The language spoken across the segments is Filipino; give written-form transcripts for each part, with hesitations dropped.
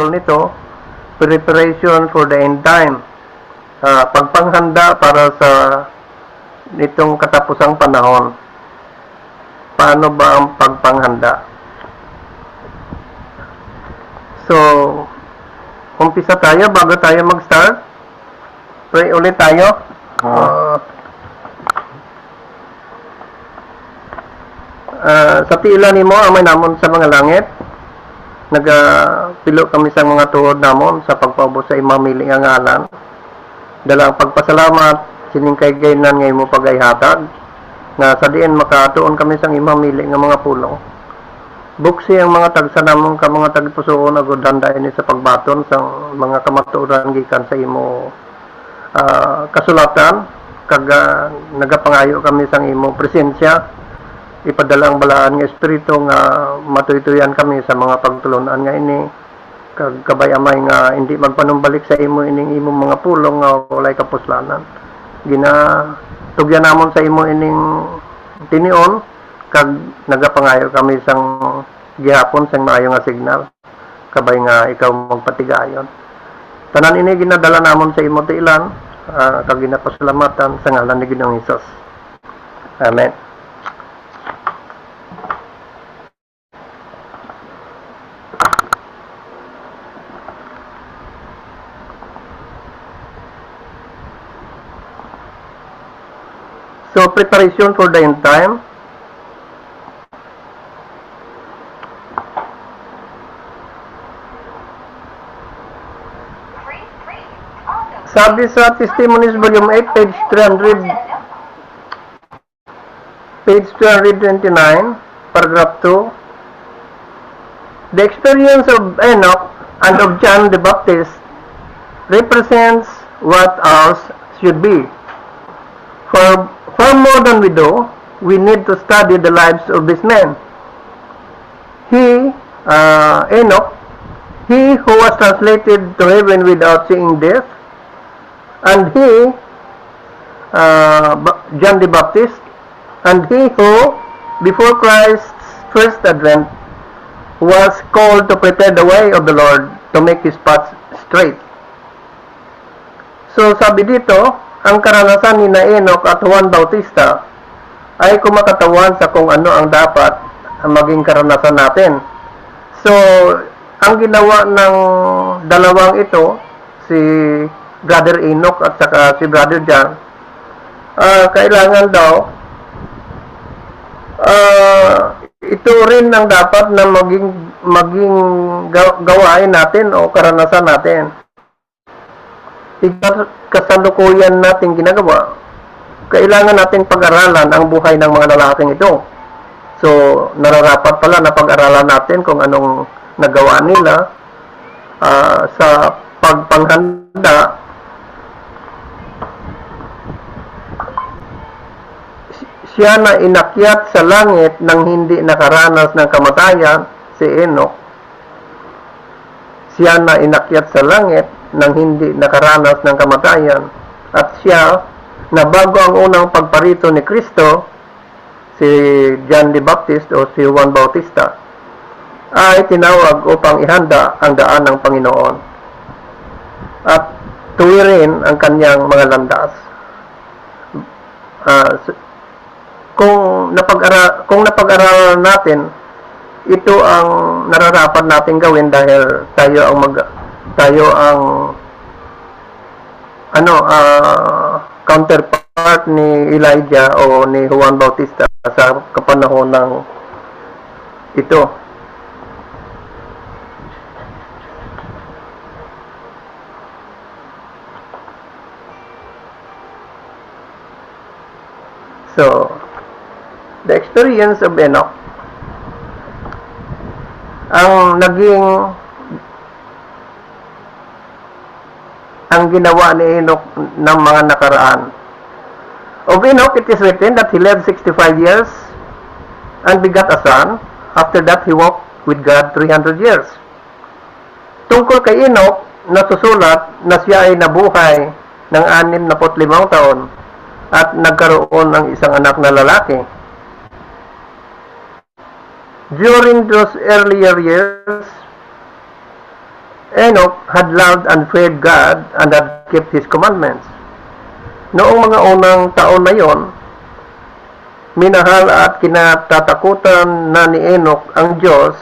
title nito, Preparation for the End Time. Pagpanghanda para sa nitong katapusang panahon. Paano ba ang pagpanghanda? So, umpisa tayo bago tayo mag-start. Pray ulit tayo. Sa tila nimo amay namon sa mga langit. Nagapilo kami sa mga tuhod namon sa pagpaubos sa imamili nga ngalan. Dalang pagpasalamat sining kay gaynan ngay mo pagayhatag nga sa diin makatuon kami sang imamili nga mga pulong. Buksi ang mga tagsa namon ka mga tagpusoon agud handa ini sa pagbaton sang mga kamatuoran gikan sa imo kasulatan kag nagapangayo kami sang imo presensya. Ipadalang balaan nga espiritu nga matuytuyan kami sa mga pagtulunan nga ini kag kabay amay nga hindi magpanumbalik sa imo ining imong mga pulong nga walay kapuslanan. Ginatugyan namon sa imo ining tinion kag nagapangayo kami sang gihapon sang maayo nga signal kabay nga ikaw magpatigayon. Tanan ini ginadala namon sa imo tiilan kag ginapasalamatan sa ngalan ni Ginoong Hesus. Amen. So, preparation for the end time. Sabi sa Testimonies Volume 8, page 329, paragraph 2, the experience of Enoch and of John the Baptist represents what ours should be. For far more than we do, we need to study the lives of these men. Enoch, he who was translated to heaven without seeing death, and John the Baptist, and he who, before Christ's first advent, was called to prepare the way of the Lord to make his path straight. So sabi dito, ang karanasan ni Enoch at Juan Bautista ay kumakatawan sa kung ano ang dapat maging karanasan natin. So, ang ginawa ng dalawang ito, si Brother Enoch at saka si Brother John, kailangan daw ito rin ang dapat na maging gawain natin o karanasan natin. Kasalukuyan natin ginagawa, kailangan natin pag-aralan ang buhay ng mga lalaking ito. So, nararapat pala na pag-aralan natin kung anong nagawa nila sa pagpanghanda. Siya na inakyat sa langit nang hindi nakaranas ng kamatayan, si Enoch. Siya na inakyat sa langit nang hindi nakaranas ng kamatayan, at siya na bago ang unang pagparito ni Kristo, si John the Baptist o si Juan Bautista, ay tinawag upang ihanda ang daan ng Panginoon at tuwirin ang kanyang mga landas. Kung napag-aralan natin, ito ang nararapat natin gawin dahil tayo ang counterpart ni Elijah o ni Juan Bautista sa kapanahon ng ito. So, the experience of Enoch, ang ginawa ni Enoch ng mga nakaraan. Of Enoch, it is written that he lived 65 years and begat a son. After that, he walked with God 300 years. Tungkol kay Enoch, nasusulat na siya ay nabuhay ng 65 taon at nagkaroon ng isang anak na lalaki. During those earlier years, Enoch had loved and feared God and had kept His commandments. Noong mga unang taon na yon, minahal at kinatatakutan na ni Enoch ang Diyos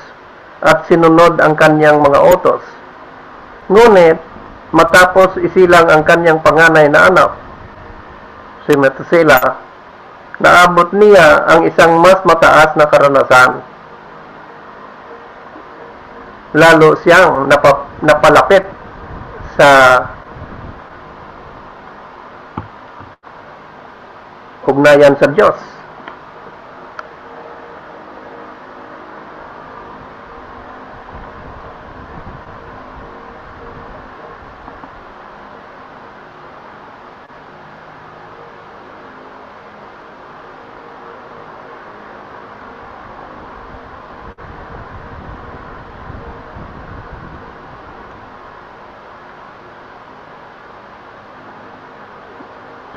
at sinunod ang kanyang mga utos. Ngunit, matapos isilang ang kanyang panganay na anak, si Methuselah, naabot niya ang isang mas mataas na karanasan. Lalo siyang napalapit sa ugnayan sa Diyos.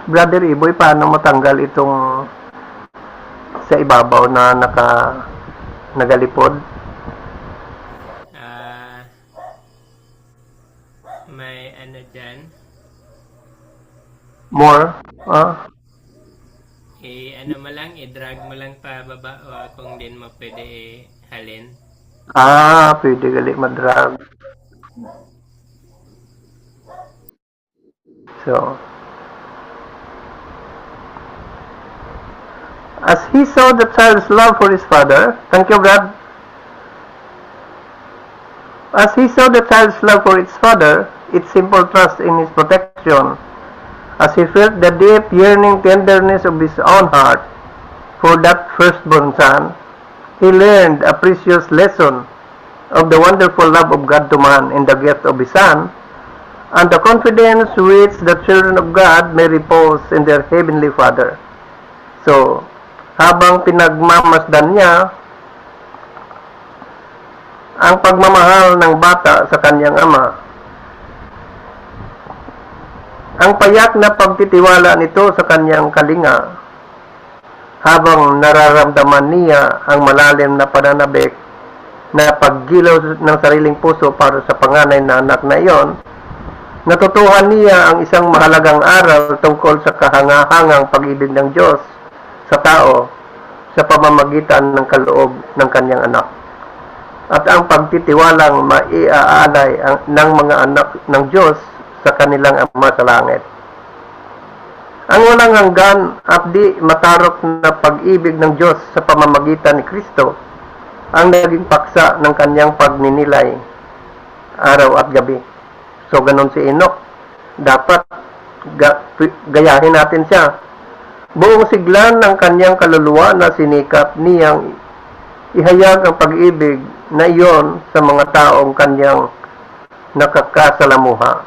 Brother Iboy, paano matanggal itong sa ibabaw na nagalipod? May ano dyan? More? Ano mo lang, i-drag mo lang pa baba o kung din mo pwede halin. Pwede gali madrag. So, as he saw the child's love for his father, thank you, Brad. As he saw the child's love for its father, its simple trust in his protection, as he felt the deep yearning tenderness of his own heart for that firstborn son, he learned a precious lesson of the wonderful love of God to man in the gift of his son, and the confidence which the children of God may repose in their heavenly Father. So, habang pinagmamasdan niya ang pagmamahal ng bata sa kanyang ama, ang payak na pagtitiwala nito sa kanyang kalinga, habang nararamdaman niya ang malalim na pananabik na paggilaw ng sariling puso para sa panganay na anak na iyon, natutuhan niya ang isang mahalagang aral tungkol sa kahangahangang pag-ibig ng Diyos sa tao sa pamamagitan ng kaloob ng kanyang anak, at ang pagtitiwalang maiaalay ng mga anak ng Diyos sa kanilang Ama sa langit. Ang walang hanggan at di matarok na pag-ibig ng Diyos sa pamamagitan ni Kristo ang naging paksa ng kanyang pagninilay araw at gabi. So, ganun si Enoch. Dapat gayahin natin siya. Buong siglan ng kanyang kaluluwa na sinikap niyang ihayag ang pag-ibig na iyon sa mga taong kanyang nakakasalamuha.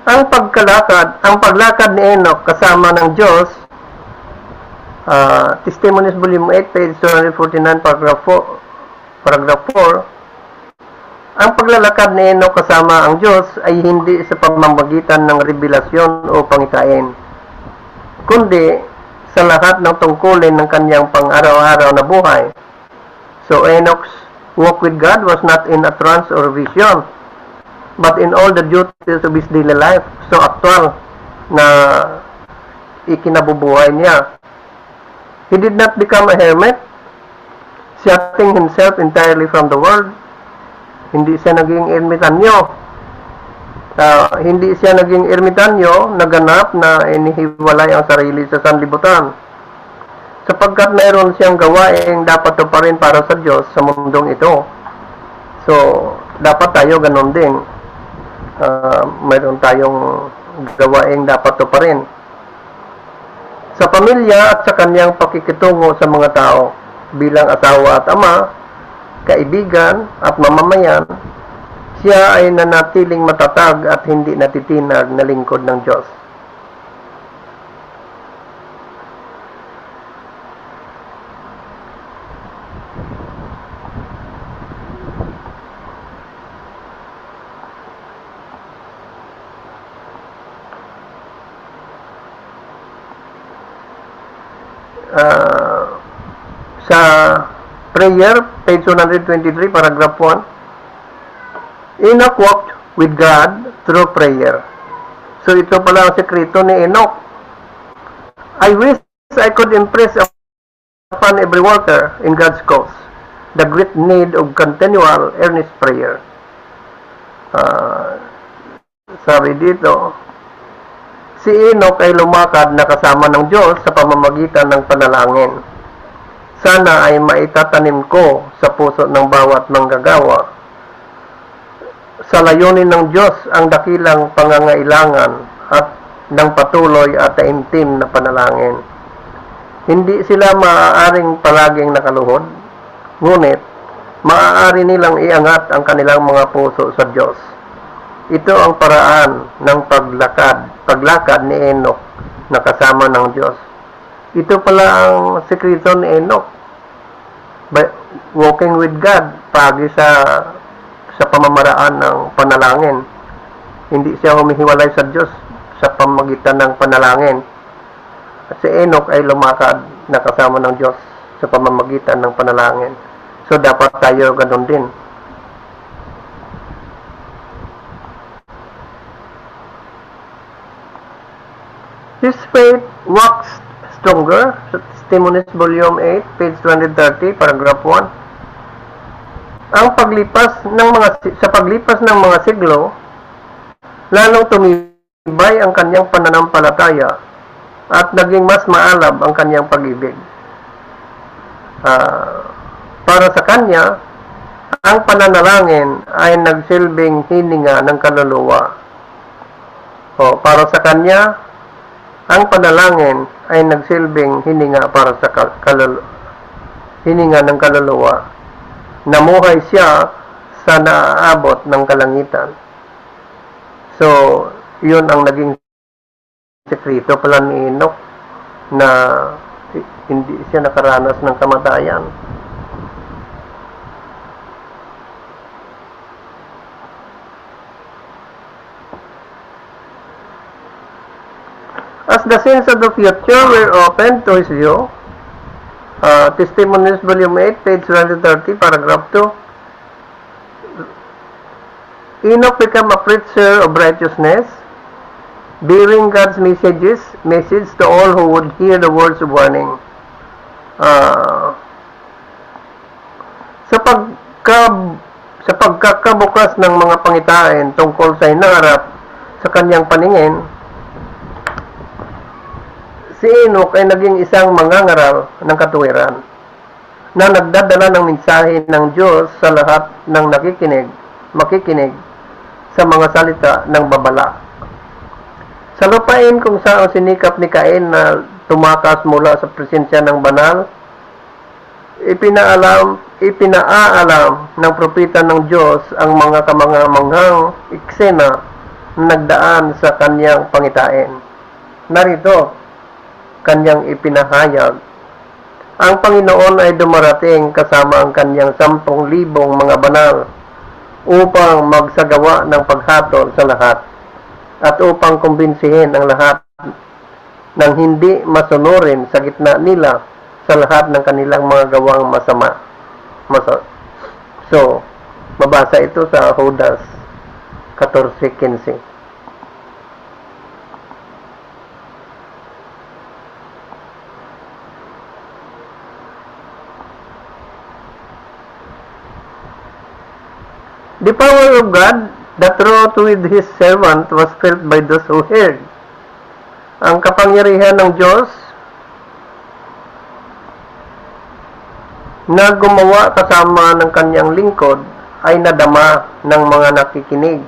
Ang paglakad ni Enoch kasama ng Diyos, Testimonies Volume 8, page 249, paragraph 4, ang paglalakad ni Enoch kasama ang Diyos ay hindi sa pamamagitan ng revelasyon o pangikain, kundi sa lahat ng tungkulin ng kanyang pang-araw-araw na buhay. So Enoch's walk with God was not in a trance or vision, but in all the duties of his daily life. So actual na ikinabubuhay niya. He did not become a hermit, shutting himself entirely from the world. Hindi siya naging ermitanyo. Hindi siya naging ermitanyo na ganap na inihiwalay ang sarili sa sanlibutan, sapagkat mayroon siyang gawaing dapat tuparin para sa Diyos sa mundong ito. So, dapat tayo ganun din. Mayroon tayong gawaing dapat tuparin sa pamilya at sa kanyang pakikitungo sa mga tao bilang asawa at ama, kaibigan at mamamayan. Siya ay nanatiling matatag at hindi natitinag na lingkod ng Diyos. prayer, page 123, paragraph 1. Enoch walked with God through prayer. So ito pala ang sekreto ni Enoch. I wish I could impress upon every worker in God's cause the great need of continual earnest prayer. Sabi dito, si Enoch ay lumakad na kasama ng Diyos sa pamamagitan ng panalangin. Sana ay maitatanim ko sa puso ng bawat manggagawa sa layunin ng Diyos ang dakilang pangangailangan at ng patuloy at taimtim na panalangin. Hindi sila maaaring palaging nakaluhod, ngunit maaari nilang iangat ang kanilang mga puso sa Diyos. Ito ang paraan ng paglakad ni Enoch na kasama ng Diyos. Ito pala ang sekreto ni Enoch. By walking with God, pagi sa pamamaraan ng panalangin. Hindi siya humihiwalay sa Diyos sa pamagitan ng panalangin. At si Enoch ay lumakad na kasama ng Diyos sa pamamagitan ng panalangin. So, dapat tayo ganun din. His faith waxed stronger. Testimonies, Volume 8, page 230, paragraph 1. Sa paglipas ng mga siglo, lalong tumibay ang kanyang pananampalataya at naging mas maalab ang kanyang pag-ibig. Para sa kanya, ang pananalangin ay nagsilbing hininga ng kaluluwa. Para sa kanya, ang panalangin ay nagsilbing hininga para sa hininga ng kaluluwa. Namuhay siya sa naaabot ng kalangitan. So, yun ang naging sekreto pala ni Enoch na hindi siya nakaranas ng kamatayan. As the sins of the future were opened to his view, Testimonies, Volume 8, page 130, paragraph 2. Enoch became a preacher of righteousness, bearing God's message to all who would hear the words of warning. Sa pagkakabukas ng mga pangitain tungkol sa hinaharap sa kanyang paningin, si Enoch ay naging isang mangangaral ng katuwiran na nagdadala ng mensahe ng Diyos sa lahat ng makikinig sa mga salita ng babala. Sa lupain kung saan sinikap ni Cain na tumakas mula sa presensya ng banal, ipinaalam ng propeta ng Diyos ang mga kamangamanghang eksena na nagdaan sa kanyang pangitain. Narito, kanyang ipinahayag. Ang Panginoon ay dumarating kasama ang kanyang 10,000 mga banal upang magsagawa ng paghatol sa lahat at upang kumbinsihin ang lahat ng hindi masunurin sa gitna nila sa lahat ng kanilang mga gawang masama. So, mabasa ito sa Judas 14:15. The power of God that wrought with His servant was felt by those who heard. Ang kapangyarihan ng Diyos na gumawa kasama ng kanyang lingkod ay nadama ng mga nakikinig.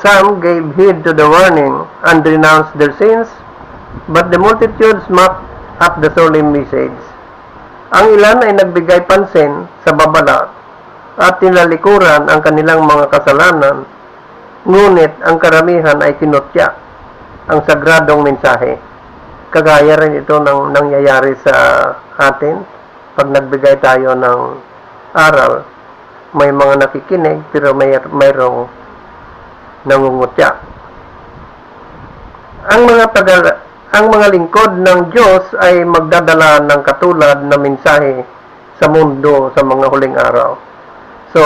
Some gave heed to the warning and renounced their sins, but the multitudes mocked at the solemn message. Ang ilan ay nagbigay pansin sa babala at tinalikuran ang kanilang mga kasalanan, ngunit ang karamihan ay kinutya ang sagradong mensahe. Kagaya rin ito ng nangyayari sa atin pag nagbigay tayo ng aral. May mga nakikinig pero mayroong nangungutya. ang mga lingkod ng Diyos ay magdadala ng katulad na mensahe sa mundo sa mga huling araw. So,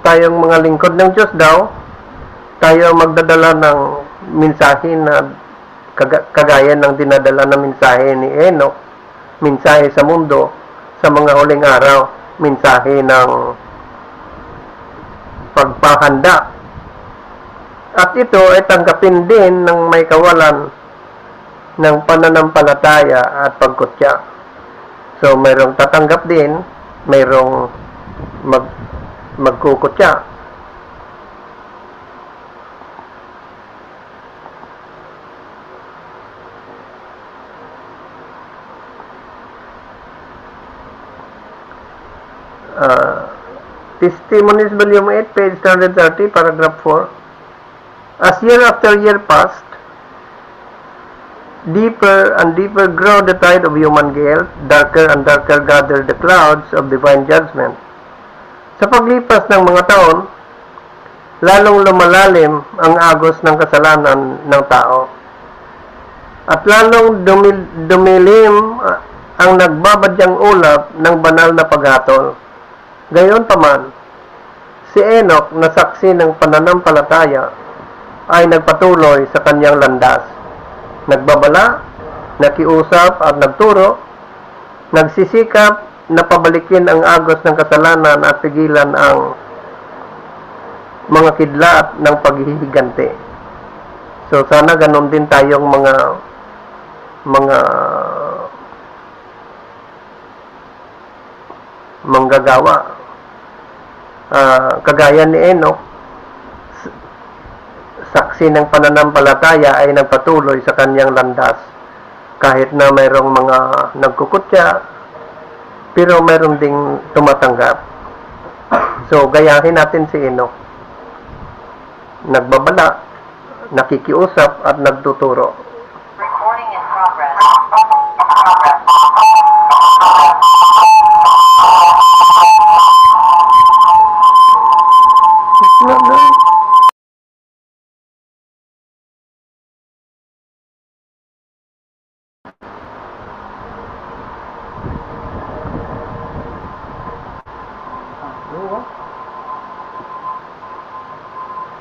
tayong mga lingkod ng Diyos daw, tayo magdadala ng mensahe na kagaya ng dinadala na mensahe ni Enoch, mensahe sa mundo sa mga huling araw, mensahe ng pagpahanda. At ito ay tanggapin din ng may kawalan ng pananampalataya at pagkutya. So, mayroong tatanggap din, mayroong magkukutya. Testimonies Volume 8, page 130, paragraph 4. As year after year passed, deeper and deeper grew the tide of human guilt, darker and darker gathered the clouds of divine judgment. Sa paglipas ng mga taon, lalong lumalalim ang agos ng kasalanan ng tao. At lalong dumilim ang nagbabadyang ulap ng banal na paghatol. Gayon paman, si Enoch na saksi ng pananampalataya ay nagpatuloy sa kanyang landas. Nagbabala, nakiusap at nagturo, nagsisikap na pabalikin ang agos ng kasalanan at pigilan ang mga kidlat ng paghihiganti. So sana ganon din tayong mga manggagawa. Kagaya ni Enoch, saksi ng pananampalataya ay nagpatuloy sa kanyang landas kahit na mayroong mga nagkukutya, pero mayroong ding tumatanggap. So gayahin natin si Enoch, nagbabala, nakikiusap at nagtuturo. Recording in progress.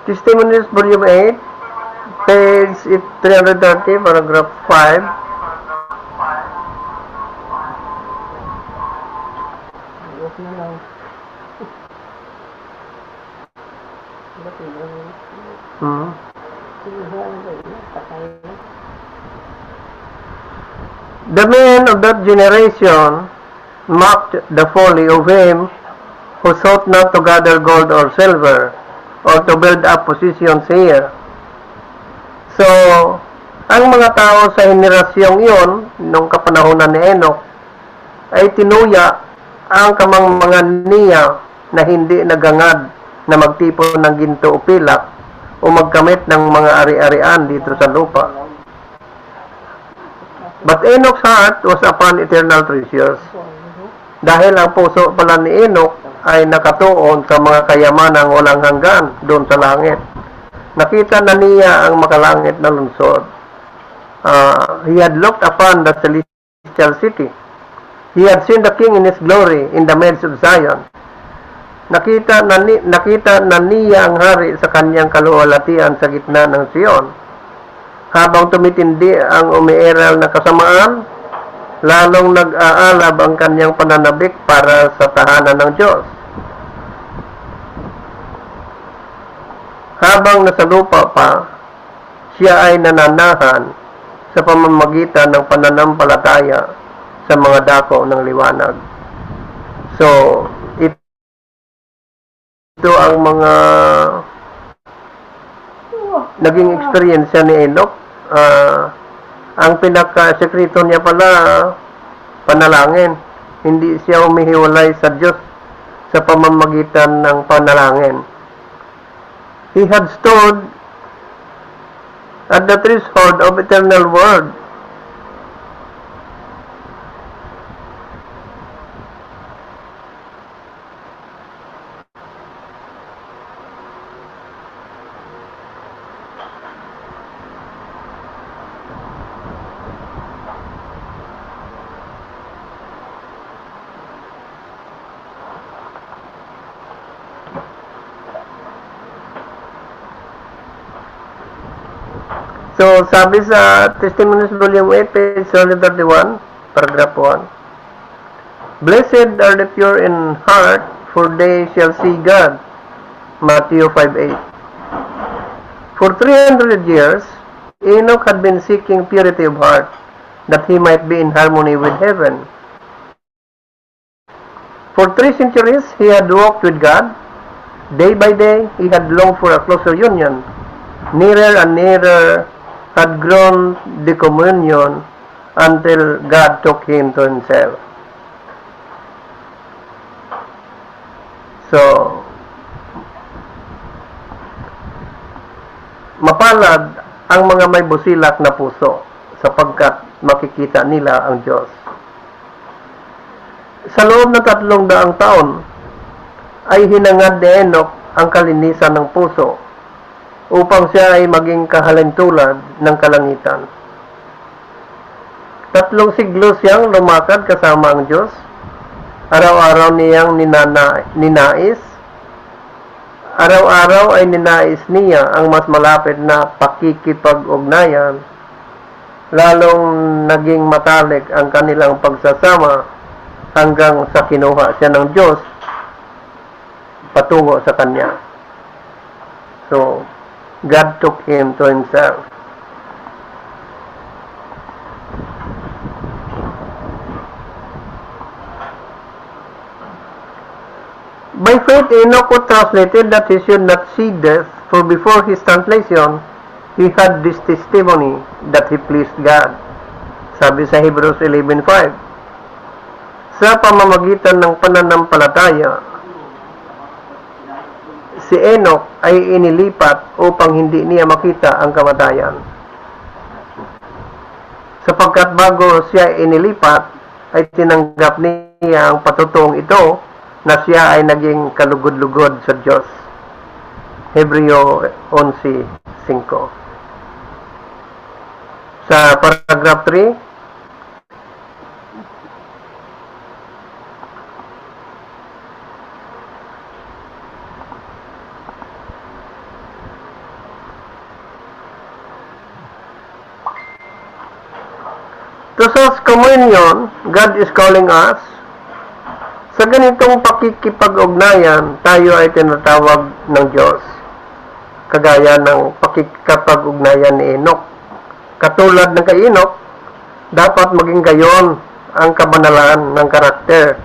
Testimonies Volume 8, page 330, paragraph 5. The men of that generation mocked the folly of him who sought not to gather gold or silver, or to build up positions here. So, ang mga tao sa henerasyong iyon, nung kapanahonan ni Enoch, ay tinuya ang kamangmangan niya na hindi nagangad na magtipon ng ginto o pilak o magkamit ng mga ari-arian dito sa lupa. But Enoch's heart was upon eternal treasures. Dahil ang puso pala ni Enoch ay nakatuon sa mga kayamanang walang hanggan doon sa langit. Nakita na niya ang makalangit na lungsod. He had looked upon the celestial city. He had seen the King in His glory in the midst of Zion. Nakita na niya ang hari sa kanyang kaluwalhatian sa gitna ng Sion. Habang tumitindi ang umiiral na kasamaan, lalong nag-aalab ang kanyang pananabik para sa tahanan ng Diyos. Habang nasa lupa pa, siya ay nananahan sa pamamagitan ng pananampalataya sa mga dako ng liwanag. So, ito ang mga naging experience ni Enoch. Ang pinaka-sekreto niya pala, panalangin. Hindi siya umihiwalay sa Diyos sa pamamagitan ng panalangin. He had stood at the threshold of eternal word. So, sabi sa Testimonies Volume 8, page 31, paragraph 1, Blessed are the pure in heart, for they shall see God. Matthew 5:8. For 300 years, Enoch had been seeking purity of heart, that he might be in harmony with heaven. For 3 centuries, he had walked with God. Day by day, he had longed for a closer union. Nearer and nearer had grown the communion until God took him to himself. So, mapalad ang mga may busilak na puso sapagkat makikita nila ang Diyos. Sa loob ng 300 taon ay hinangad ni Enoch ang kalinisan ng puso upang siya ay maging kahalintulad ng kalangitan. 3 siglo siyang lumakad kasama ang Diyos. Araw-araw niyang ninais. Araw-araw ay ninais niya ang mas malapit na pakikipag-ugnayan. Lalong naging matalik ang kanilang pagsasama hanggang sa kinuha siya ng Diyos patungo sa Kanya. So, God took him to himself. By faith, Enoch was translated that he should not see death, for before his translation, he had this testimony that he pleased God. Sabi sa Hebrews 11:5. Sa pamamagitan ng pananampalataya, si Enoch ay inilipat upang hindi niya makita ang kamatayan. Sapagkat bago siya inilipat, ay tinanggap niya ang patutong ito na siya ay naging kalugod-lugod sa Diyos. Hebreo 11:5. Sa paragraph 3, to such communion, God is calling us. Sa ganitong pakikipag-ugnayan, tayo ay tinatawag ng Diyos. Kagaya ng pakikipag-ugnayan ni Enoch. Katulad ng kay Enoch, dapat maging gayon ang kabanalan ng karakter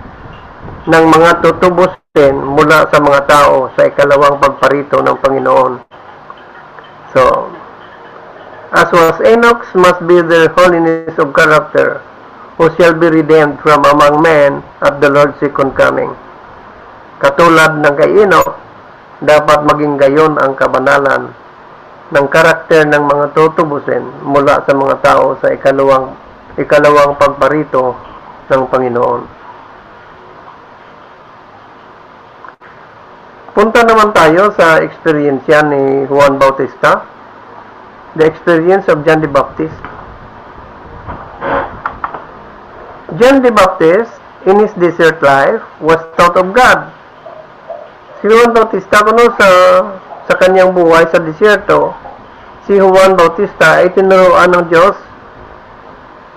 ng mga tutubusin mula sa mga tao sa ikalawang pagparito ng Panginoon. So, as was Enoch's must be the holiness of character, who shall be redeemed from among men at the Lord's second coming. Katulad ng kay Enoch, dapat maging gayon ang kabanalan ng karakter ng mga tutubusin mula sa mga tao sa ikalawang pagparito ng Panginoon. Punta naman tayo sa experience ni Juan Bautista, the experience of John the Baptist. John the Baptist, in his desert life, was taught of God. Si Juan Bautista, kuno sa kanyang buhay sa desierto, si Juan Bautista ay tinuruan ng Diyos.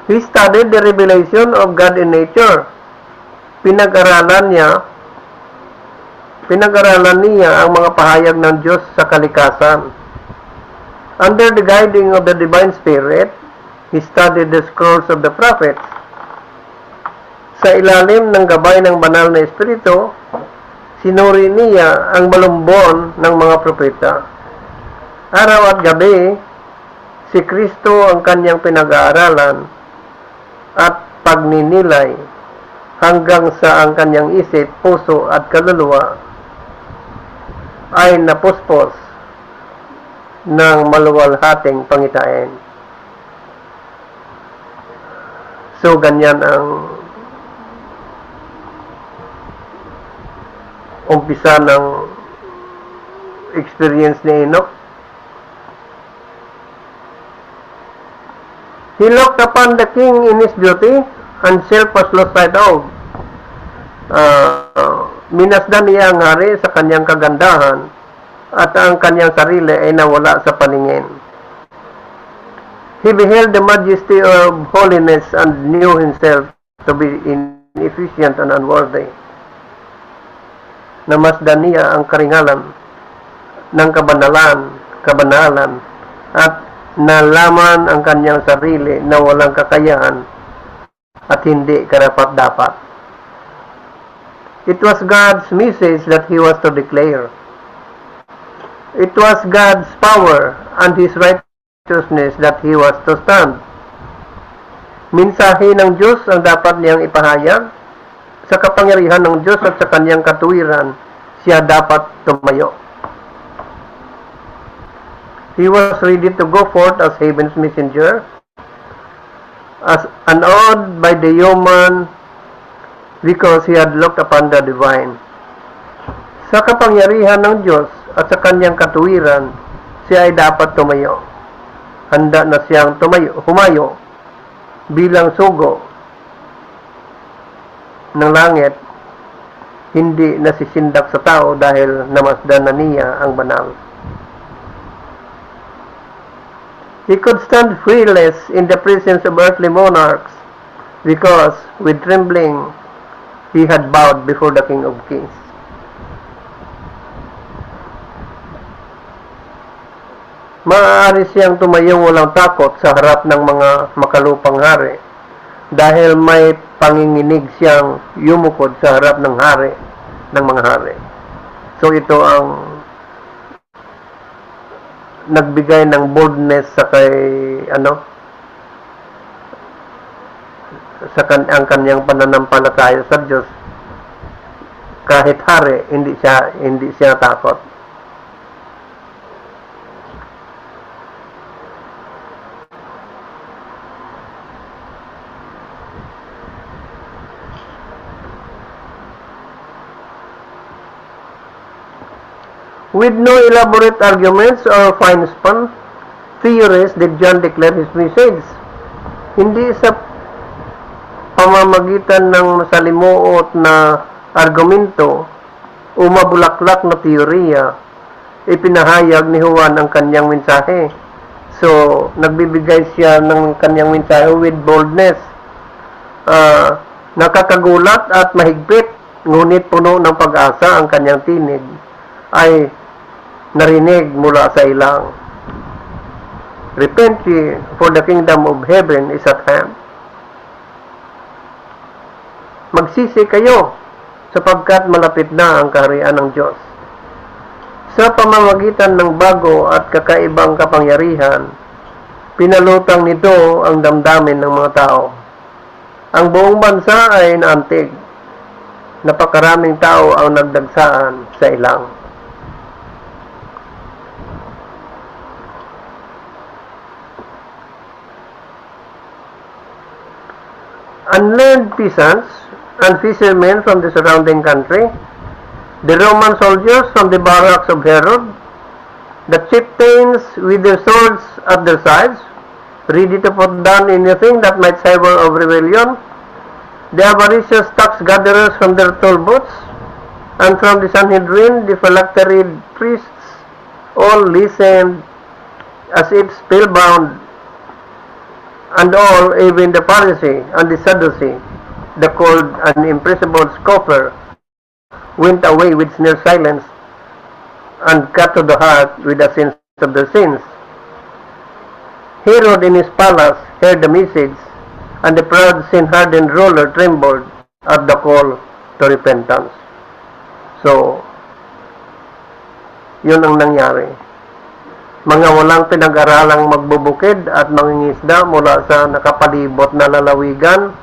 He studied the revelation of God in nature. Pinag-aralan niya ang mga pahayag ng Diyos sa kalikasan. Under the guiding of the Divine Spirit, he studied the scrolls of the prophets. Sa ilalim ng gabay ng banal na Espiritu, sinuri niya ang balumbon ng mga propeta. Araw at gabi, si Kristo ang kanyang pinag-aaralan at pagninilay hanggang sa ang kanyang isip, puso at kaluluwa ay napuspos ng maluwalhating pangitain. So, ganyan ang umpisa ng experience ni Enoch. He looked upon the king in his beauty, and self was lost sight of. Minasdan niya ang hari sa kanyang kagandahan, at ang kanyang sarili ay nawala sa paningin. He beheld the majesty of holiness and knew himself to be inefficient and unworthy. Namasdan niya ang karingalan ng kabanalan, at nalaman ang kanyang sarili na walang kakayahan at hindi karapat-dapat. It was God's message that he was to declare. It was God's power and his righteousness that he was to stand. Mensahe ng Diyos ang dapat niyang ipahayag. Sa kapangyarihan ng Diyos at sa kanyang katuwiran, siya dapat tumayo. He was ready to go forth as heaven's messenger, as unawed by the human, because he had looked upon the divine. Sa kapangyarihan ng Diyos at sa kanyang katuwiran, siya ay dapat tumayo. Handa na siyang humayo bilang sugo ng langit, hindi nasisindak sa tao dahil namasdan na niya ang banal. He could stand fearless in the presence of earthly monarchs because with trembling he had bowed before the King of Kings. Maaari siyang tumayong walang takot sa harap ng mga makalupang hari dahil may panginginig siyang yumukod sa harap ng mga hari. So ito ang nagbigay ng boldness sa ang kanyang pananampalataya sa Diyos. Kahit hari, hindi siya takot. With no elaborate arguments or fine-spun theories did John declare his message. Hindi sa pamamagitan ng masalimuot na argumento o mabulaklak na teorya, ipinahayag ni Juan ang kanyang mensahe. So, nagbibigay siya ng kanyang mensahe with boldness. Nakakagulat at mahigpit, ngunit puno ng pag-asa ang kanyang tinig ay narinig mula sa ilang. Repent ye, for the kingdom of heaven is at hand. Magsisi kayo, sapagkat malapit na ang kaharian ng Diyos. Sa pamamagitan ng bago at kakaibang kapangyarihan, pinalutang nito ang damdamin ng mga tao. Ang buong bansa ay naantig. Napakaraming tao ang nagdagsaan sa ilang. Unlearned peasants and fishermen from the surrounding country, the Roman soldiers from the barracks of Herod, the chieftains with their swords at their sides, ready to put down anything that might savor of rebellion, the avaricious tax gatherers from their toll booths, and from the Sanhedrin, the phylactery priests, all listened as if spellbound. And all, even the Pharisee and the Sadducee, the cold and impressible scoffer, went away with near silence and cut to the heart with a sense of their sins. Herod in his palace heard the message, and the proud sin-hardened ruler trembled at the call to repentance. So, yun ang nangyari. Mga walang pinag-aralang magbubukid at mangingisda mula sa nakapalibot na lalawigan,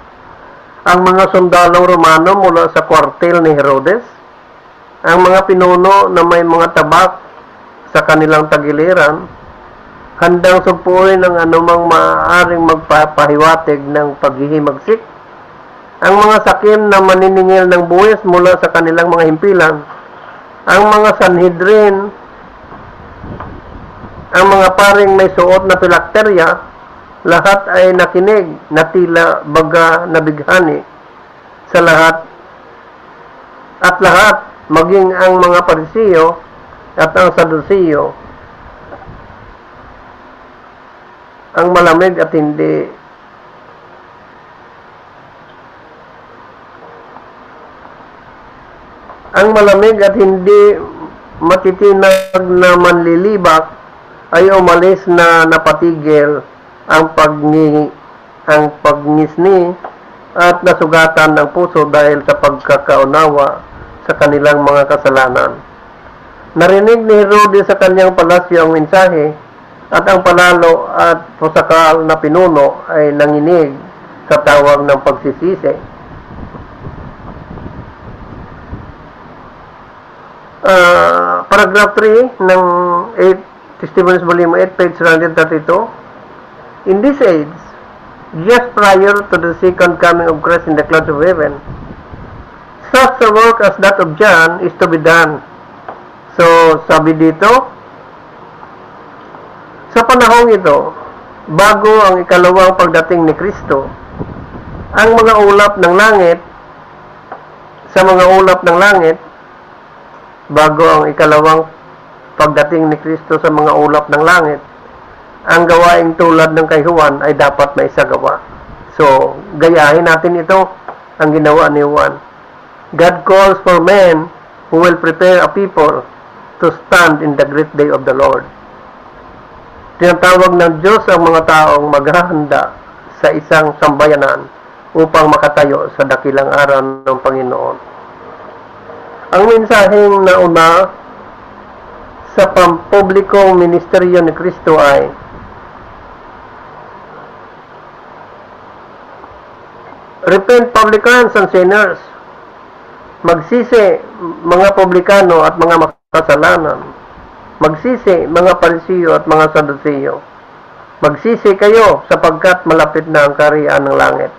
ang mga sundalong Romano mula sa kwartel ni Herodes, ang mga pinuno na may mga tabak sa kanilang tagiliran, handang sumpuin ang anumang maaaring magpapahiwatig ng paghihimagsik, ang mga sakim na maniningil ng buwis mula sa kanilang mga himpilan, ang mga Sanhedrin, ang mga paring may suot na pilakterya, lahat ay nakinig na tila baga nabighani sa lahat. At lahat, maging ang mga Parisiyo at ang Sadusiyo, ang malamig at hindi matitinag na manlilibak ay umalis na napatigil ang pagnisni at nasugatan ng puso dahil sa pagkakaunawa sa kanilang mga kasalanan. Narinig ni Herodes sa kanyang palasyo ang mensahe at ang palalo at pusakal na pinuno ay nanginig sa tawag ng pagsisisi. Paragraph 3 ng 8 Testimonies Volume 8, page 132. In this age, just prior to the second coming of Christ in the clouds of heaven, such a work as that of John is to be done. So, sabi dito, sa panahong ito, bago ang ikalawang pagdating ni Kristo, ang mga ulap ng langit, bago ang ikalawang pagdating ni Kristo sa mga ulap ng langit, ang gawaing tulad ng kay Juan ay dapat na isagawa. So, gayahin natin ito, ang ginawa ni Juan. God calls for men who will prepare a people to stand in the great day of the Lord. Tinatawag ng Diyos ang mga taong maghahanda sa isang sambayanan upang makatayo sa dakilang araw ng Panginoon. Ang mensaheng nauna sa pampublikong ministeryo ni Kristo ay repent, publicans and sinners. Magsisi mga publikano at mga makasalanan. Magsisi mga Parisiyo at mga Saduseyo. Magsisi kayo sapagkat malapit na ang kaharian ng langit.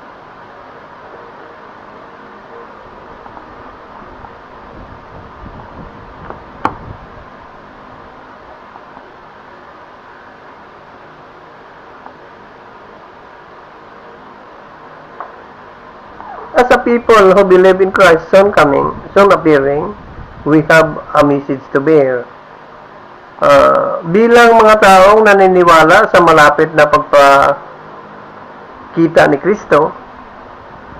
As a people who believe in Christ soon appearing, we have a message to bear. Bilang mga taong naniniwala sa malapit na pagpakita ni Kristo,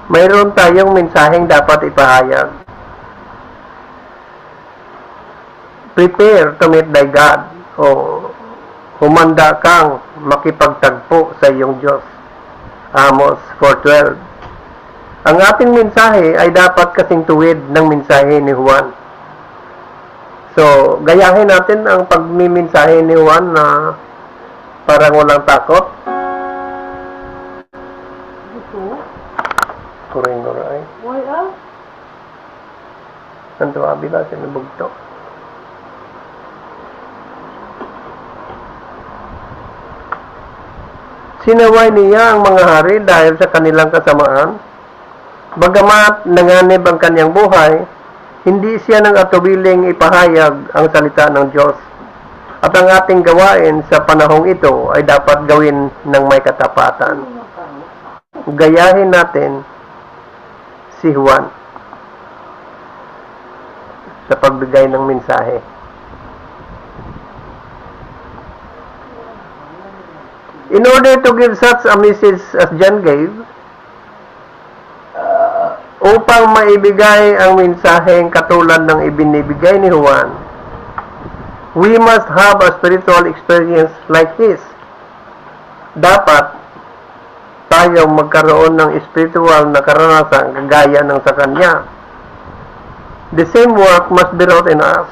mayroon tayong mensaheng dapat ipahayag. Prepare to meet thy God, o humanda kang makipagtagpo sa iyong Diyos. Amos 4:12. Ang ating mensahe ay dapat kasing tuwid ng mensahe ni Juan. So, gayahin natin ang pagmimensahe ni Juan na parang walang takot. Kuring-kuray. Why ah? Nanto abila sa nabugto. Sinaway niya ang mga hari dahil sa kanilang kasamaan. Bagamat nanganib ang kanyang buhay, hindi siya nang atubiling ipahayag ang salita ng Diyos. At ang ating gawain sa panahong ito ay dapat gawin ng may katapatan. Gayahin natin si Juan sa pagbigay ng mensahe. In order to give such a message as John gave, upang maibigay ang mensaheng katulad ng ibinibigay ni Juan, we must have a spiritual experience like his. Dapat tayo magkaroon ng spiritual na karanasan kagaya ng sa kanya. The same work must be wrought in us.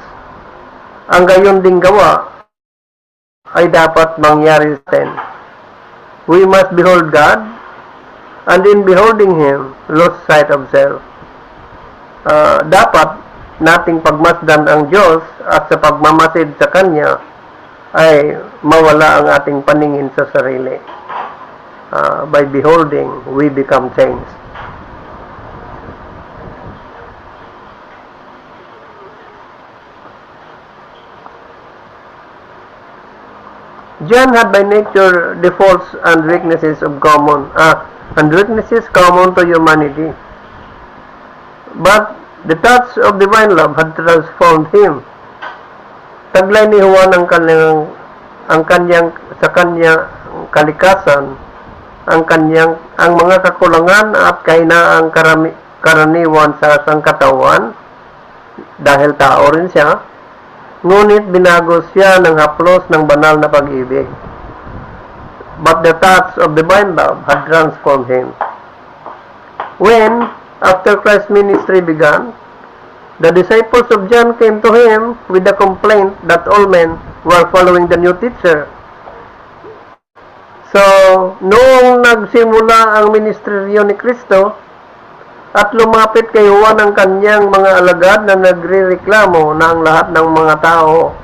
Ang gayon ding gawa ay dapat mangyari sa atin. We must behold God, and in beholding Him, lose sight of self. Dapat nating pagmasdan ang Diyos at sa pagmamasid sa Kanya ay mawala ang ating paningin sa sarili. By beholding, we become changed. John had by nature the faults and weaknesses common to humanity. But the touch of divine love had transformed him. Taglay ni Juan ang kanyang kalikasan, ang mga kakulangan at kainaang karaniwan sa sangkatawan, dahil tao rin siya, ngunit binago siya ng haplos ng banal na pag-ibig. But the touch of divine love had transformed him. When, after Christ's ministry began, the disciples of John came to him with the complaint that all men were following the new teacher. So, noong nagsimula ang ministeryo ni Kristo at lumapit kay Juan ang kanyang mga alagad na nagrereklamo na ang lahat ng mga tao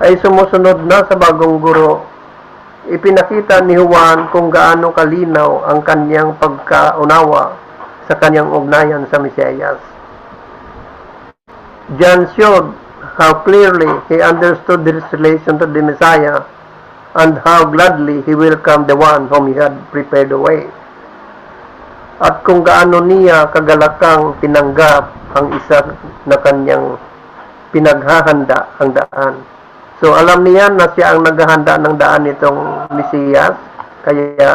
ay sumusunod na sa bagong guro, ipinakita ni Juan kung gaano kalinaw ang kanyang pagkaunawa sa kanyang ugnayan sa Mesiyas. John showed how clearly he understood his relation to the Messiah and how gladly he welcomed the one whom he had prepared the way. At kung gaano niya kagalakang tinanggap ang isa na kanyang pinaghahanda ang daan. So alam niya na siya ang naghahanda ng daan nitong Mesiyas, kaya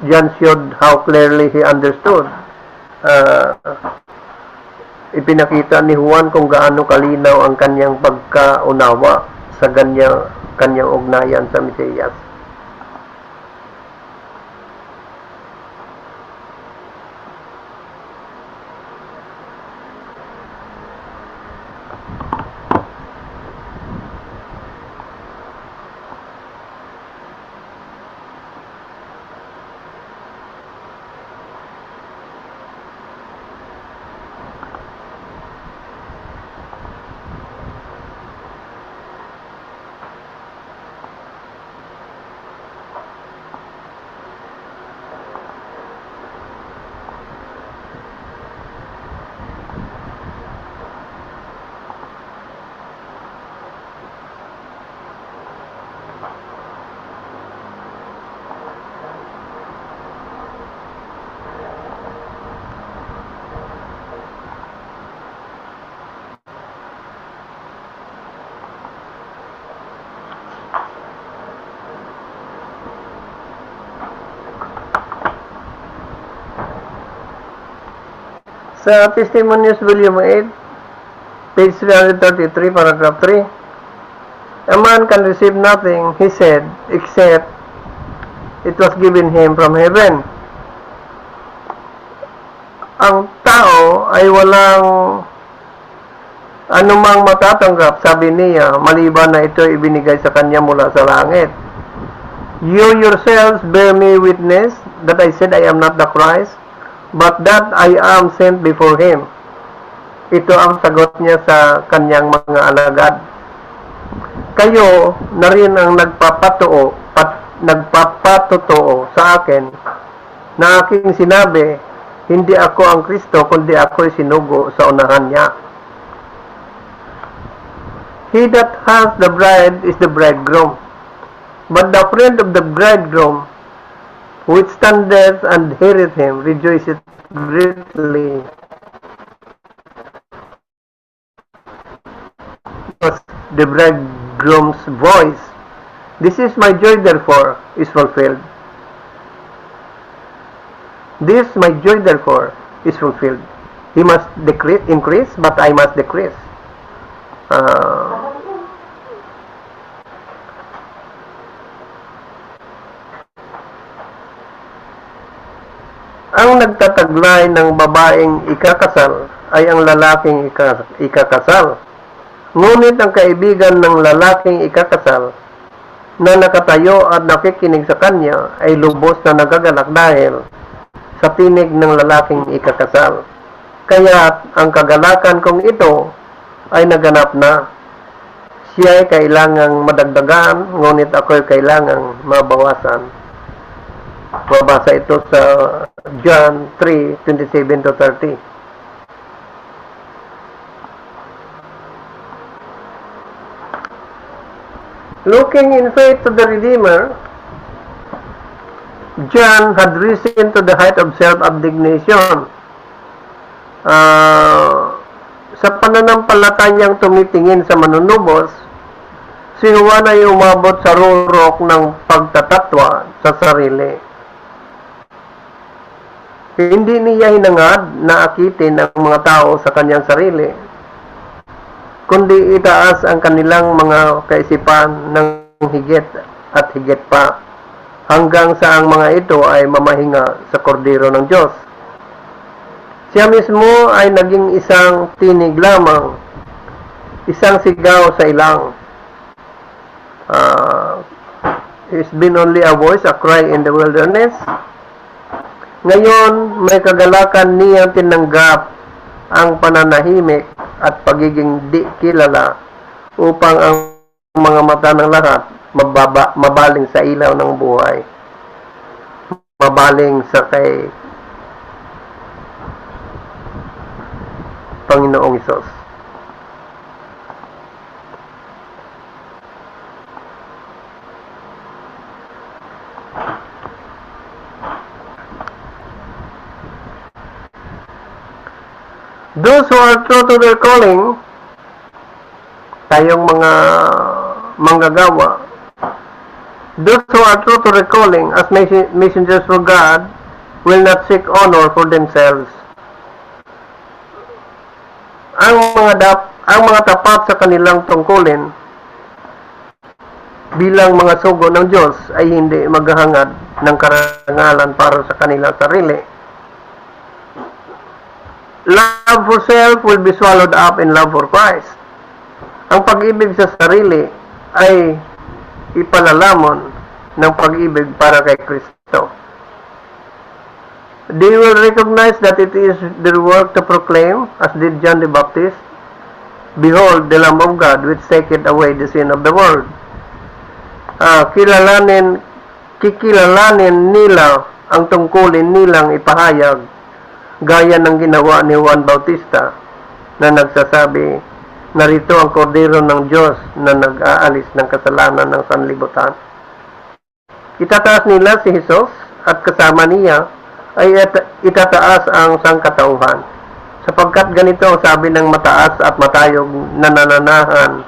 John showed how clearly he understood. Ipinakita ni Juan kung gaano kalinaw ang kanyang pagkaunawa sa kanyang ugnayan sa Mesiyas. Sa Testimonies Volume 8, page 333, paragraph 3, a man can receive nothing, he said, except it was given him from heaven. Ang tao ay walang anumang matatanggap, sabi niya, maliban na ito ibinigay sa kanya mula sa langit. You yourselves bear me witness that I said I am not the Christ, but that I am sent before him. Ito ang sagot niya sa kanyang mga alagad. Kayo na rin ang nagpapatotoo sa akin na aking sinabi, hindi ako ang Kristo, kundi ako'y sinugo sa unahan niya. He that has the bride is the bridegroom, but the friend of the bridegroom which standeth and heareth him, rejoiceth greatly. Was the bridegroom's voice. This is my joy, therefore, is fulfilled. This my joy, therefore, is fulfilled. He must increase, but I must decrease. Ang nagtataglay ng babaeng ikakasal ay ang lalaking ikakasal. Ngunit ang kaibigan ng lalaking ikakasal na nakatayo at nakikinig sa kanya ay lubos na nagagalak dahil sa tinig ng lalaking ikakasal. Kaya ang kagalakan kong ito ay naganap na. Siya ay kailangang madagdagan, ngunit ako ay kailangang mabawasan. Mabasa ito sa John 3:27-30. Looking in faith to the Redeemer, John had risen to the height of self-abnegation. Sa pananampalatayang tumitingin sa manunubos, si Juan ay umabot sa rurok ng pagtatatwa sa sarili. Hindi niya hinangad na akitin ang mga tao sa kanyang sarili, kundi itaas ang kanilang mga kaisipan ng higit at higit pa, hanggang sa ang mga ito ay mamahinga sa kordero ng Diyos. Siya mismo ay naging isang tinig lamang, isang sigaw sa ilang. It's been only a voice, a cry in the wilderness. Ngayon, may kagalakan niyang tinanggap ang pananahimik at pagiging di kilala upang ang mga mata ng lahat mabaling sa ilaw ng buhay. Mabaling sa kay Panginoong Hesus. Those who are true to their calling, tayong mga manggagawa, those who are true to their calling as messengers for God will not seek honor for themselves. Ang mga tapat sa kanilang tungkulin bilang mga sugo ng Diyos ay hindi maghahangad ng karangalan para sa kanilang sarili. Love for self will be swallowed up in love for Christ. Ang pag-ibig sa sarili ay ipalalamon ng pag-ibig para kay Kristo. They will recognize that it is their work to proclaim, as did John the Baptist, "Behold, the Lamb of God, which taketh away the sin of the world." Kikilalanin nila ang tungkulin nilang ipahayag, gaya ng ginawa ni Juan Bautista na nagsasabi, "Narito ang kordero ng Diyos na nag-aalis ng kasalanan ng sanlibutan." Itataas nila si Jesus at kasama niya ay itataas ang sangkatauhan, sapagkat ganito ang sabi ng mataas at matayog na nananahan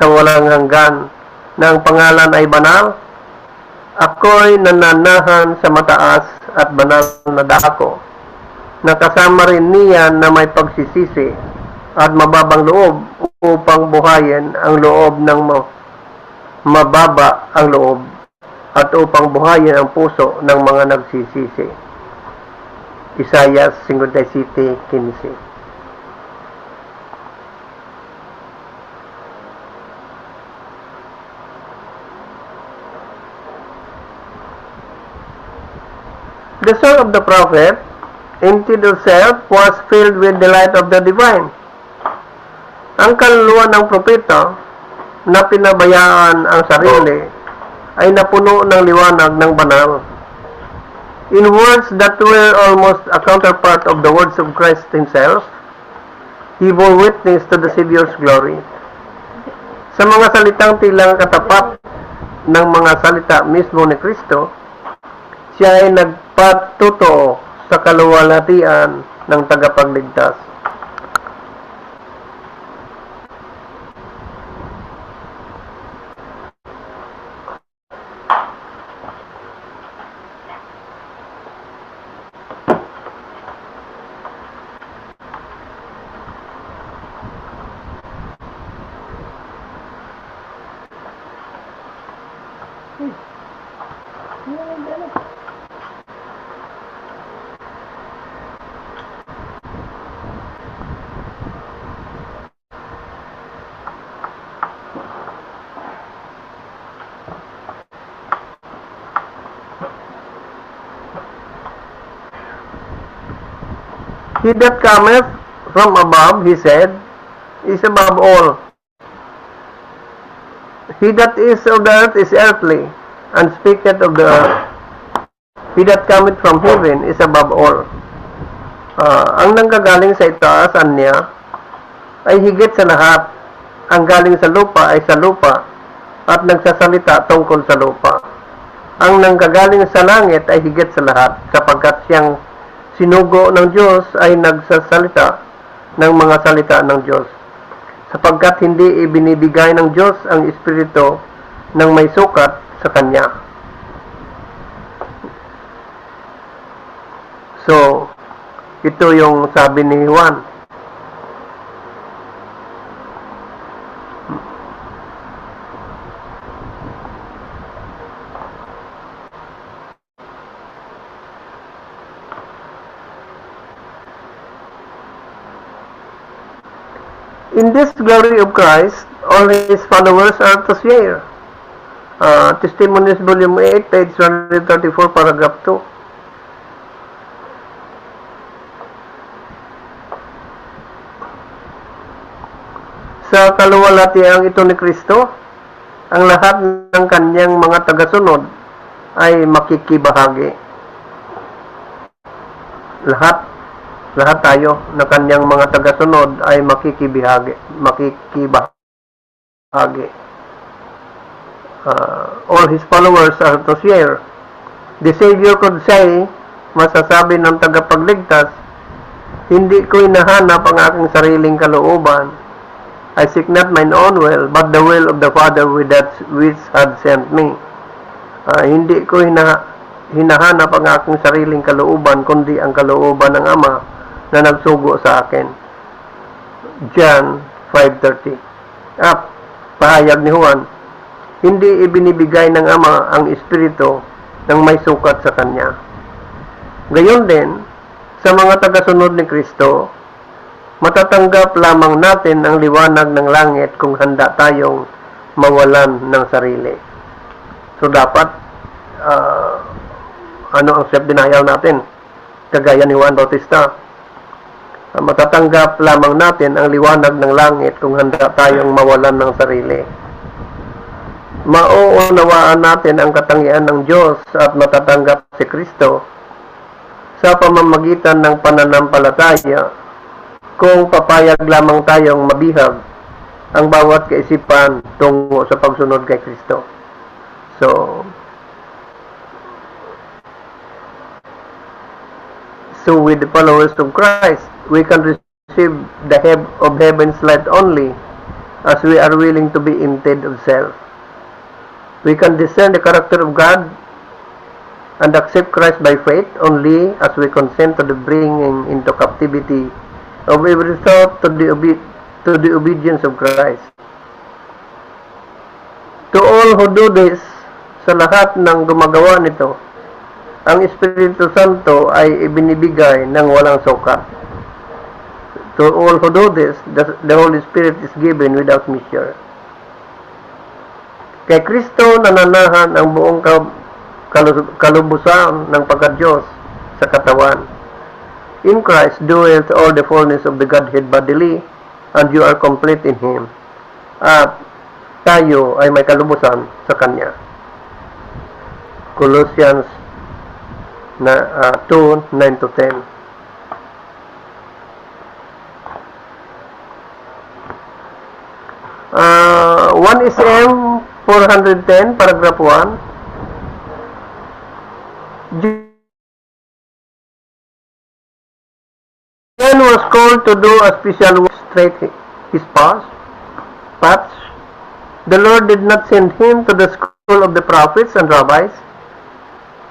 sa walang hanggan, na ang pangalan ay banal. Ako'y nananahan sa mataas at banal na dako, nakasama rin niya na may pagsisisi at mababang loob upang buhayin ang loob ng mababa ang loob at upang buhayin ang puso ng mga nagsisisi. Isaiah 57:15. The soul of the prophet, emptied of self, was filled with the light of the divine. Ang kaluluwa ng propeta na pinabayaan ang sarili ay napuno ng liwanag ng banal. In words that were almost a counterpart of the words of Christ himself, he bore witness to the Savior's glory. Sa mga salitang tilang katapat ng mga salita mismo ni Kristo, siya ay nagpatuto sa kaluwalhatian ng tagapagligtas. He that cometh from above, he said, is above all. He that is of the earth is earthly, and speaketh of the earth. He that cometh from heaven is above all. Ang nanggagaling sa itaasan niya ay higit sa lahat. Ang galing sa lupa ay sa lupa, at nagsasalita tungkol sa lupa. Ang nanggagaling sa langit ay higit sa lahat, sapagkat siyang sinugo ng Diyos ay nagsasalita ng mga salita ng Diyos, sapagkat hindi ibinibigay ng Diyos ang Espiritu ng may sukat sa Kanya. So, ito yung sabi ni Juan. In this glory of Christ, all His followers are to share. Testimonies Volume 8, page 134, paragraph 2. Sa kaluwalhatiang ito ni Kristo, ang lahat ng kanyang mga tagasunod ay makikibahagi. Lahat tayo na kanyang mga tagasunod ay makikibahagi. All His followers are to share. The Savior could say, masasabi ng tagapagligtas, hindi ko hinahanap ang aking sariling kalooban. I seek not mine own will, but the will of the Father which had sent me. Hindi ko hinahanap ang aking sariling kalooban, kundi ang kalooban ng Ama na nagsugo sa akin. John 5:30. Pahayag ni Juan, hindi ibinibigay ng Ama ang Espiritu ng may sukat sa Kanya. Gayon din, sa mga tagasunod ni Kristo, matatanggap lamang natin ang liwanag ng langit kung handa tayong mawalan ng sarili. So dapat, ano ang self-denial natin? Kagaya ni Juan Bautista. Matatanggap lamang natin ang liwanag ng langit kung handa tayong mawalan ng sarili. Mauunawaan natin ang katangian ng Diyos at matatanggap si Kristo sa pamamagitan ng pananampalataya kung papayag lamang tayong mabihag ang bawat kaisipan tungo sa pagsunod kay Kristo. So with the followers of Christ, we can receive the of heaven's light only as we are willing to be emptied of self. We can discern the character of God and accept Christ by faith only as we consent to the bringing into captivity of every thought to the obedience of Christ. To all who do this, sa lahat ng gumagawa nito, ang Espiritu Santo ay ibinibigay ng walang sukat. To all who do this, the Holy Spirit is given without measure. Kay Kristo nananahan ang buong kalubusan ng pagka-Diyos sa katawan. In Christ dwells all the fullness of the Godhead bodily, and you are complete in Him. At tayo ay may kalubusan sa Kanya. Colossians 2:9-10. 1 SM 410, paragraph 1. John was called to do a special work, straight his paths. The Lord did not send him to the school of the prophets and rabbis.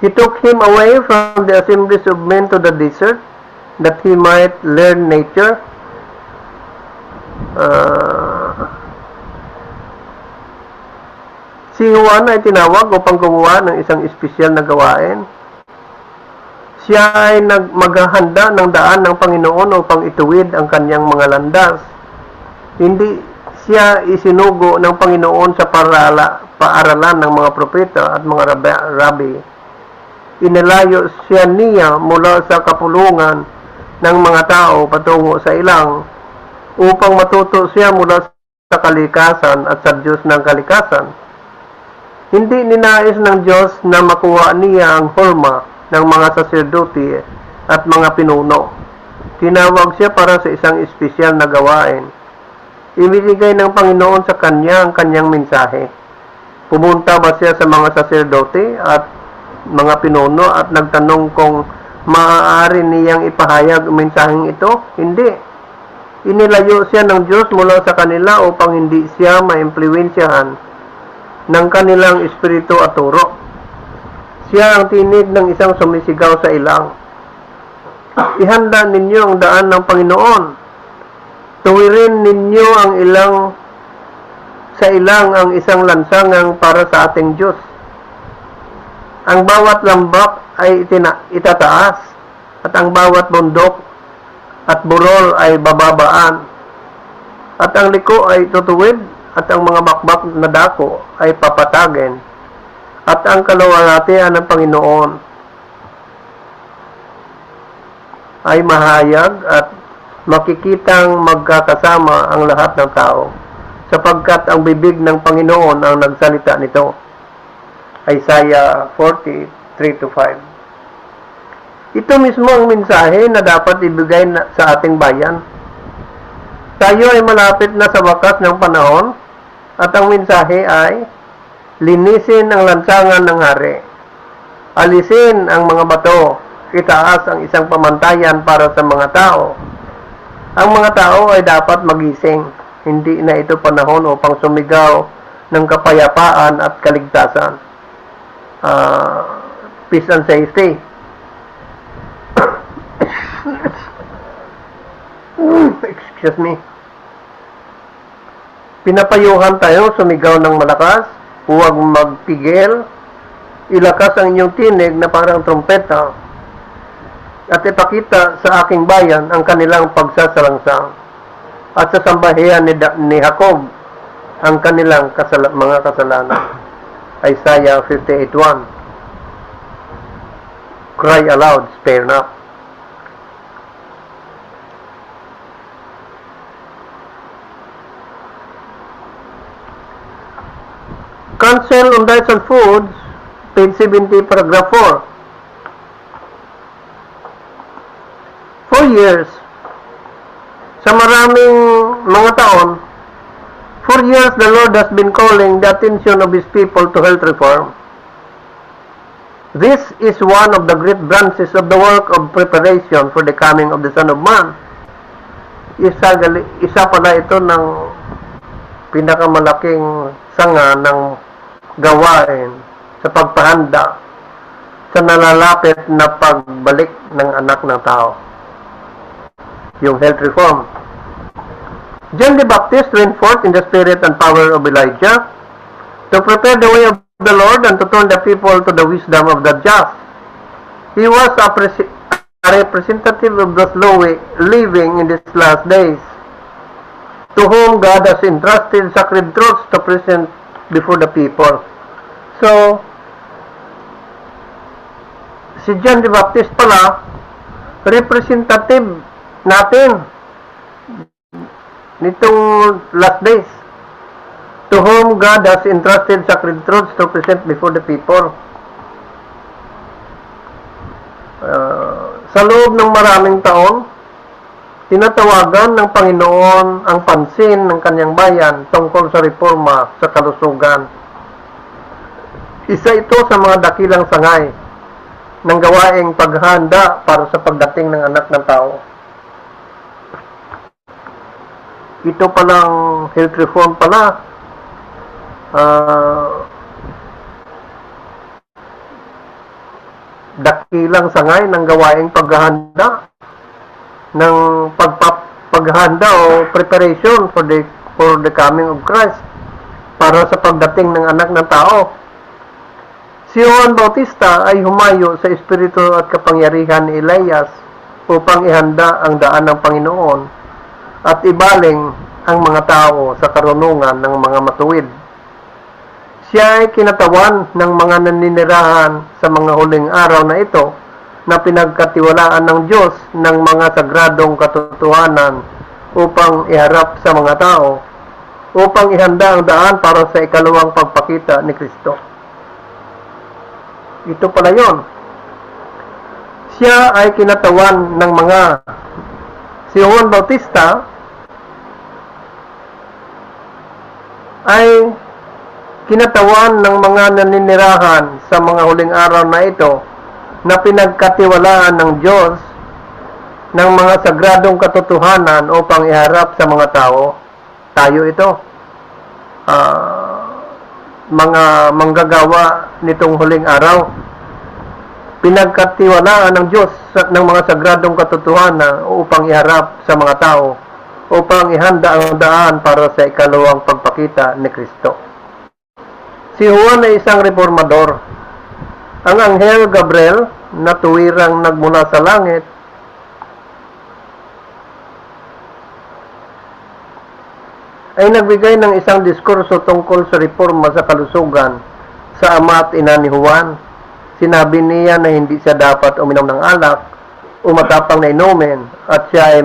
He took him away from the assemblies of men to the desert, that he might learn nature. Si Juan ay tinawag upang gumawa ng isang espesyal na gawain. Siya ay maghahanda ng daan ng Panginoon upang ituwid ang kanyang mga landas. Hindi siya isinugo ng Panginoon sa paaralan ng mga propeta at mga rabi. Inilayo siya niya mula sa kapulungan ng mga tao patungo sa ilang upang matuto siya mula sa kalikasan at sa Diyos ng kalikasan. Hindi ninais ng Diyos na makuha niya ang forma ng mga saserdote at mga pinuno. Tinawag siya para sa isang espesyal na gawain. Ibinigay ng Panginoon sa kanya ang kanyang mensahe. Pumunta ba siya sa mga saserdote at mga pinuno at nagtanong kung maaari niyang ipahayag ang mensaheng ito? Hindi. Inilayo siya ng Diyos mula sa kanila upang hindi siya maimpluwensyahan ng kanilang espiritu at turo. Siya ang tinig ng isang sumisigaw sa ilang. Ihanda ninyo ang daan ng Panginoon. Tuwirin ninyo ang sa ilang ang isang lansangang para sa ating Diyos. Ang bawat lambak ay itataas, at ang bawat bundok at burol ay bababaan, at ang liko ay tutuwid, at ang mga bakbak na dako ay papatagin, at ang kaluwalhatian ng Panginoon ay mahayag, at makikitang magkakasama ang lahat ng tao, sapagkat ang bibig ng Panginoon ang nagsalita nito. Isaiah 43:5. Ito mismo ang mensahe na dapat ibigay sa ating bayan. Tayo ay malapit na sa wakas ng panahon, at ang mensahe ay linisin ang lansangan ng hari. Alisin ang mga bato, itaas ang isang pamantayan para sa mga tao. Ang mga tao ay dapat magising. Hindi na ito panahon upang sumigaw ng kapayapaan at kaligtasan. Peace and safety. Excuse me. Pinapayuhan tayo sumigaw ng malakas, huwag magpigil, ilakas ang inyong tinig na parang trumpeta, at ipakita sa aking bayan ang kanilang pagsasalangsang, at sa sambahiyan ni Jacob ang kanilang mga kasalanan. Isaiah 58:1. Cry aloud, spare not. Council on Diets and Foods, page 70, paragraph 4. For years, sa maraming mga taon, for years the Lord has been calling the attention of His people to health reform. This is one of the great branches of the work of preparation for the coming of the Son of Man. Isa pala ito ng pinakamalaking sanga ng gawain sa pagpahanda sa nalalapit na pagbalik ng anak ng tao, yung health reform. John the Baptist went forth in the spirit and power of Elijah to prepare the way of the Lord and to turn the people to the wisdom of the just. He was a representative of those living in these last days, to whom God has entrusted sacred truths to present before the people. So, si John the Baptist pala, representative natin nitong last days, to whom God has entrusted sacred truths to present before the people. Sa loob ng maraming taon, tinatawagan ng Panginoon ang pansin ng kanyang bayan tungkol sa reforma sa kalusugan. Isa ito sa mga dakilang sangay ng gawaing paghahanda para sa pagdating ng anak ng tao. Ito palang health reform pala, dakilang sangay ng gawaing paghahanda ng paghahanda o preparation for the coming of Christ, para sa pagdating ng anak ng tao. Si Juan Bautista ay humayo sa espiritu at kapangyarihan ni Elias upang ihanda ang daan ng Panginoon at ibaling ang mga tao sa karunungan ng mga matuwid. Siya ay kinatawan ng mga naninirahan sa mga huling araw na ito, na pinagkatiwalaan ng Diyos ng mga sagradong katotohanan upang iharap sa mga tao, upang ihanda ang daan para sa ikalawang pagpakita ni Kristo. Ito pala yun. Siya ay kinatawan ng si Juan Bautista ay kinatawan ng mga naninirahan sa mga huling araw na ito, na pinagkatiwalaan ng Diyos ng mga sagradong katotohanan upang iharap sa mga tao. Tayo ito. Mga manggagawa nitong huling araw. Pinagkatiwalaan ng Diyos ng mga sagradong katotohanan upang iharap sa mga tao, upang ihanda ang daan para sa ikalawang pagpakita ni Kristo. Si Juan ay isang reformador. Ang Anghel Gabriel na tuwirang nagmula sa langit ay nagbigay ng isang diskurso tungkol sa reforma sa kalusugan sa ama at ina ni Juan. Sinabi niya na hindi siya dapat uminom ng alak o matapang na inumin at siya ay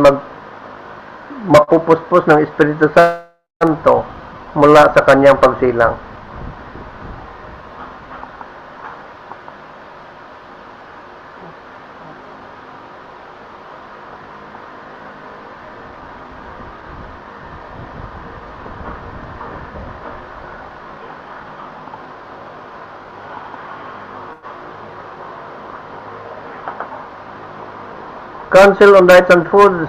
mapupuspos ng Espiritu Santo mula sa kanyang pagsilang. Council on Diets and Foods,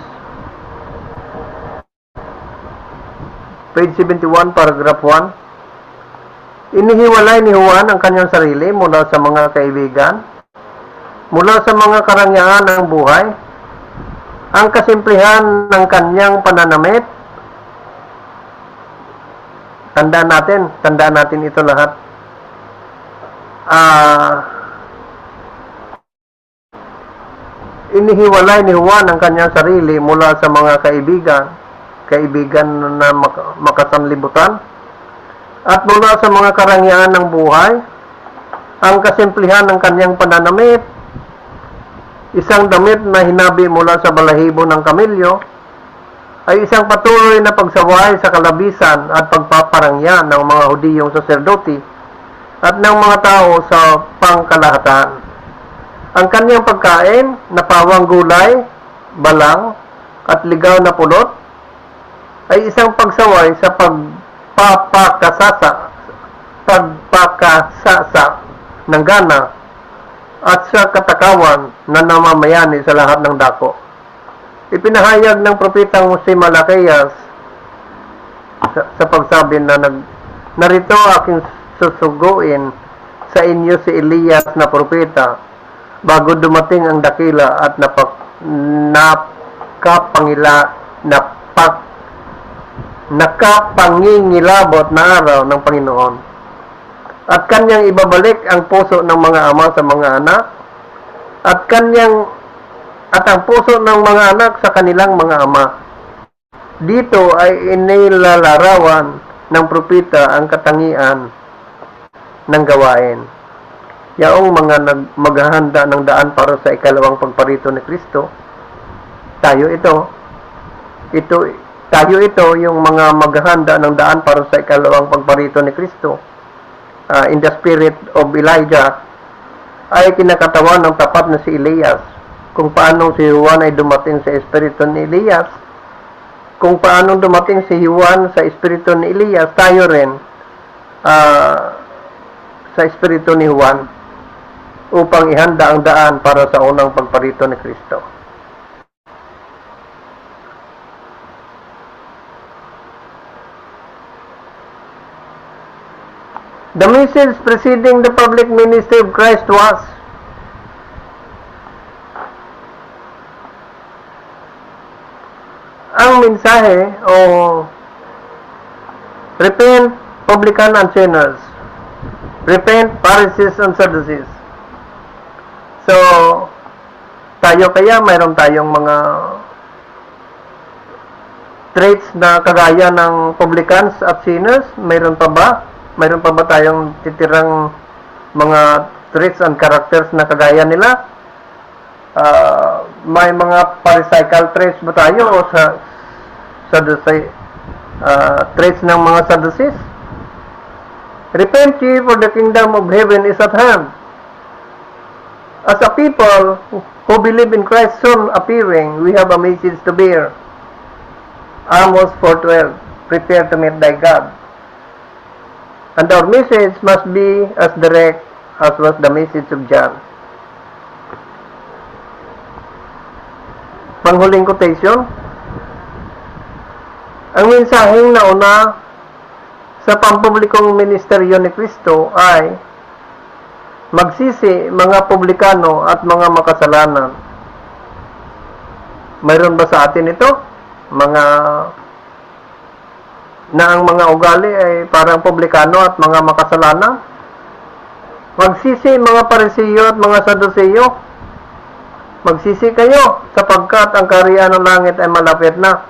page 71, paragraph 1. Inihiwalay ni Juan ang kanyang sarili mula sa mga kaibigan, mula sa mga karangyaan ng buhay, ang kasimplihan ng kanyang pananamit. Tandaan natin ito lahat. Inihiwalay ni Juan ang kanyang sarili mula sa mga kaibigan na makasanlibutan, at mula sa mga karangyaan ng buhay, ang kasimplihan ng kanyang pananamit, isang damit na hinabi mula sa balahibo ng kamilyo, ay isang patuloy na pagsaway sa kalabisan at pagpaparangya ng mga Hudiyong saserdoti at ng mga tao sa pangkalahatan. Ang kanyang pagkain na pawang gulay, balang, at ligaw na pulot ay isang pagsaway sa pagpakasasa ng gana at sa katakawan na namamayani sa lahat ng dako. Ipinahayag ng propetang si Malakias sa pagsabi na narito aking susuguin sa inyo si Elias na propeta bago dumating ang dakila at nakapangingilabot na araw ng Panginoon. At kanyang ibabalik ang puso ng mga ama sa mga anak, at ang puso ng mga anak sa kanilang mga ama. Dito ay inilalarawan ng propeta ang katangian ng gawain. Yaong mga maghahanda ng daan para sa ikalawang pagparito ni Kristo. Tayo ito yung mga maghahanda ng daan para sa ikalawang pagparito ni Kristo. In the spirit of Elijah, ay kinakatawan ng tapat na si Elias. Kung paanong si Juan ay dumating sa espiritu ni Elias, kung paanong dumating si Juan sa espiritu ni Elias, tayo rin sa espiritu ni Juan upang ihanda ang daan para sa unang pagparito ni Kristo. The message preceding the public ministry of Christ was, ang mensahe o repent, publican and sinners. Repent, Pharisees and Sadducees. So, tayo kaya mayroon tayong mga traits na kagaya ng publicans at sinners? Mayroon pa ba? Mayroon pa ba tayong titirang mga traits and characters na kagaya nila? May mga pharisaical traits ba tayo o sa traits ng mga Sadducees? Repent ye, for the kingdom of heaven is at hand. As a people who believe in Christ's soon appearing, we have a message to bear. Amos 4:12, prepare to meet thy God. And our message must be as direct as was the message of John. Panghuling quotation. Ang mensaheng nauna sa pampublikong ministeryo ni Kristo ay magsisi mga publikano at mga makasalanan. Mayroon ba sa atin ito? Na ang mga ugali ay parang publikano at mga makasalanan? Magsisi mga Pariseo at mga Saduceo. Magsisi kayo sapagkat ang kaharian ng langit ay malapit na.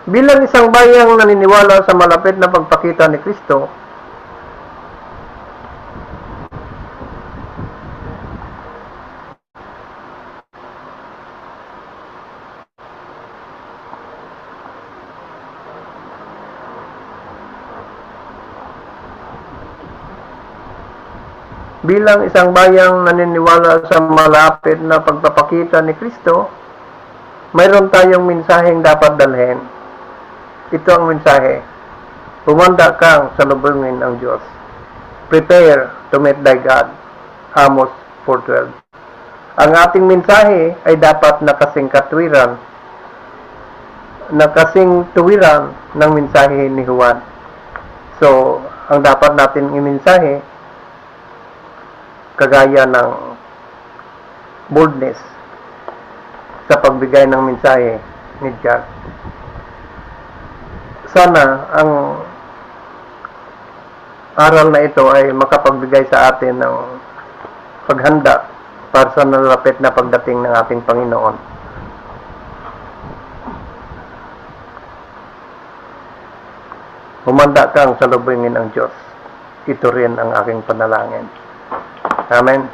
Bilang isang bayang naniniwala sa malapit na pagpakita ni Kristo, bilang isang bayang naniniwala sa malapit na pagpapakita ni Kristo, mayroon tayong mensaheng dapat dalhin. Ito ang mensahe. Humanda kang salubungin ang Diyos. Prepare to meet thy God. Amos 4:12. Ang ating mensahe ay dapat nakasing tuwiran ng mensahe ni Juan. So, ang dapat natin imensahe kagaya ng boldness sa pagbigay ng mensahe ni John. Sana ang aral na ito ay makapagbigay sa atin ng paghanda para sa nalapit na pagdating ng ating Panginoon. Humanda kang salubungin ang Diyos. Ito rin ang aking panalangin. Amen.